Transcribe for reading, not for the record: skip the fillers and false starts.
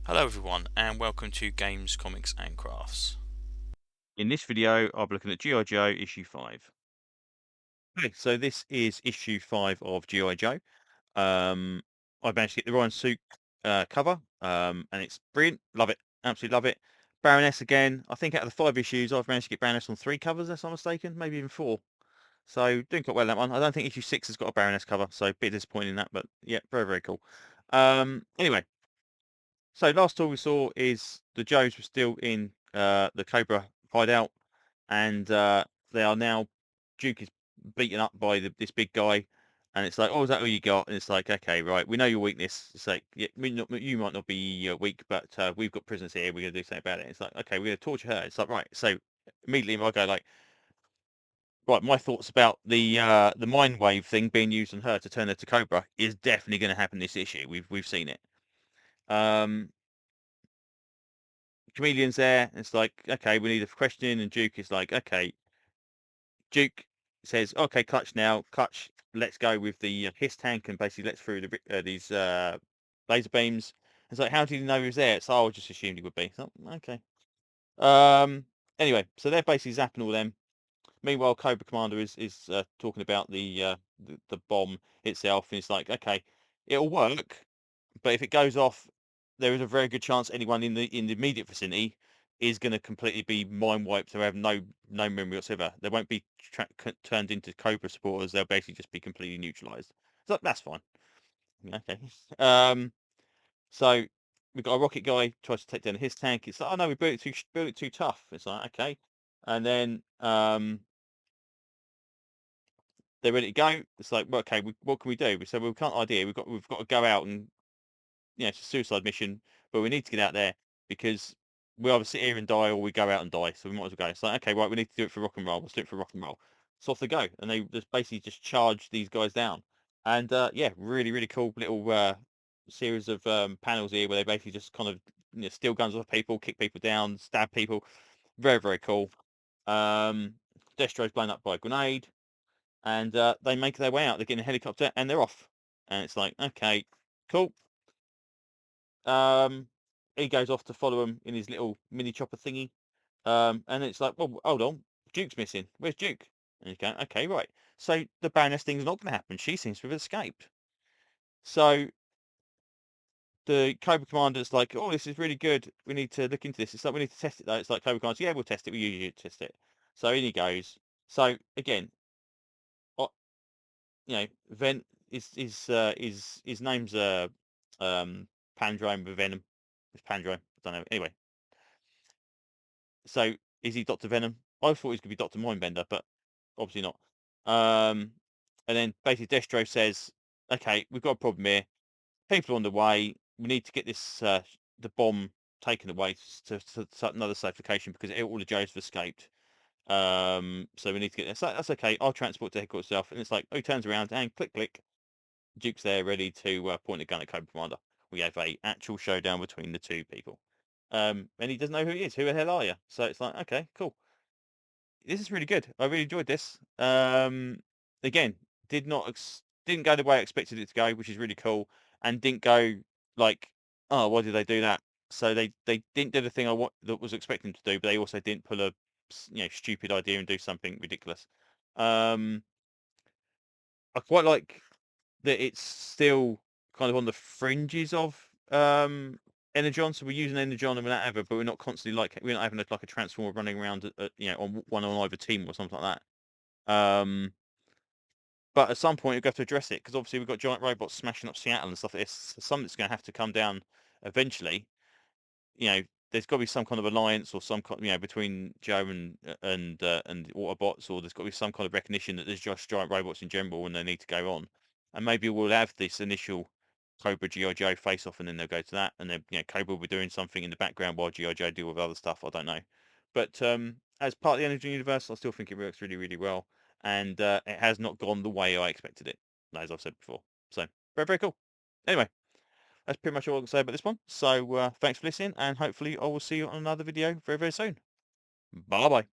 Hello everyone and welcome to Games, Comics and Crafts. In this video, I'll be looking at G.I. Joe issue 5. Okay, so this is issue 5 of G.I. Joe. I managed to get the Ryan Sook cover, and it's brilliant. Love it. Absolutely love it. Baroness again. I think out of the 5 issues, I've managed to get Baroness on 3 covers, unless I'm mistaken. Maybe even 4. So doing quite well that one. I don't think issue 6 has got a Baroness cover, so a bit disappointing in that, but yeah, very, very cool. Anyway, so last tour we saw is the Joes were still in the Cobra hideout, and they are now. Duke is beaten up by this big guy, and it's like, oh, is that all you got? And it's like, okay, right, we know your weakness. It's like, yeah, you might not be weak, but we've got prisoners here. We're gonna do something about it. It's like, okay, we're gonna torture her. It's like, right. So immediately I go like, right, my thoughts about the mind wave thing being used on her to turn her to Cobra is definitely going to happen this issue. We've seen it. Um, Chameleon's there. And it's like, okay, we need a questioning, and Duke is like, okay. Duke says, okay, Clutch now. Clutch, let's go with the Hiss tank and basically let's through these laser beams. It's like, how did he know he was there? So I just assumed he would be. So, okay. Anyway, so they're basically zapping all them. Meanwhile, Cobra Commander is talking about the bomb itself, and it's like, okay, it'll work, but if it goes off, there is a very good chance anyone in the immediate vicinity is going to completely be mind wiped or have no memory whatsoever. They won't be turned into Cobra supporters. They'll basically just be completely neutralized. So that's fine. Okay. So we've got a rocket guy tries to take down his tank. It's like, oh no, we built it too tough. It's like, okay. And then they're ready to go. It's like, well, okay, what can we do? We said, well, we can't idea. We've got to go out and it's a suicide mission, but we need to get out there because we either sit here and die or we go out and die. So we might as well go. It's like, okay, right, we need to do it for rock and roll. Let's do it for rock and roll. So off they go, and they just basically just charge these guys down. And yeah, really, really cool little series of panels here where they basically just kind of steal guns off people, kick people down, stab people. Very, very cool. Um, Destro's blown up by a grenade, and they make their way out. They get in a helicopter and they're off. And it's like, okay, cool. Um, he goes off to follow him in his little mini chopper thingy. And it's like, well, hold on, Duke's missing. Where's Duke? And he's going, okay, right. So the Baroness thing's not going to happen. She seems to have escaped. So the Cobra Commander's like, oh, this is really good. We need to look into this. It's like, we need to test it though. It's like Cobra Commander's, yeah, we'll test it. We usually test it. So in he goes. So again, Ven his name's Pandrome with Venom. It's Pandrome. I don't know. Anyway, so is he Doctor Venom? I thought he was going to be Doctor Mindbender, but obviously not. Um, and then basically Destro says, "Okay, we've got a problem here. People are on the way. We need to get this the bomb taken away to another safe location because all the Joes have escaped. So we need to get there. So that's okay. I'll transport to headquarters itself." And it's like, oh, he turns around and click, click. Duke's there ready to point a gun at Cobra Commander. We have a actual showdown between the two people. And he doesn't know who he is. Who the hell are you? So it's like, okay, cool. This is really good. I really enjoyed this. Again, didn't go the way I expected it to go, which is really cool, and didn't go like, oh, why did they do that? So they didn't do the thing that was expecting to do, but they also didn't pull a stupid idea and do something ridiculous. Um, I quite like that it's still kind of on the fringes of Energon. So we're using Energon and whatever, but we're not constantly we're not having like a transformer running around on one on either team or something like that. But at some point you're going to have to address it because obviously we've got giant robots smashing up Seattle and stuff like this. So something's going to have to come down eventually. You know, there's got to be some kind of alliance or some kind, between Joe and Autobots, or there's got to be some kind of recognition that there's just giant robots in general and they need to go on. And maybe we'll have this initial Cobra G.I. Joe face off, and then they'll go to that, and then Cobra will be doing something in the background while G.I. Joe deal with other stuff. I don't know, but as part of the Energy Universe, I still think it works really, really well, and it has not gone the way I expected it, as I've said before. So very, very cool. Anyway, that's pretty much all I can say about this one. So thanks for listening, and hopefully I will see you on another video very, very soon. Bye bye.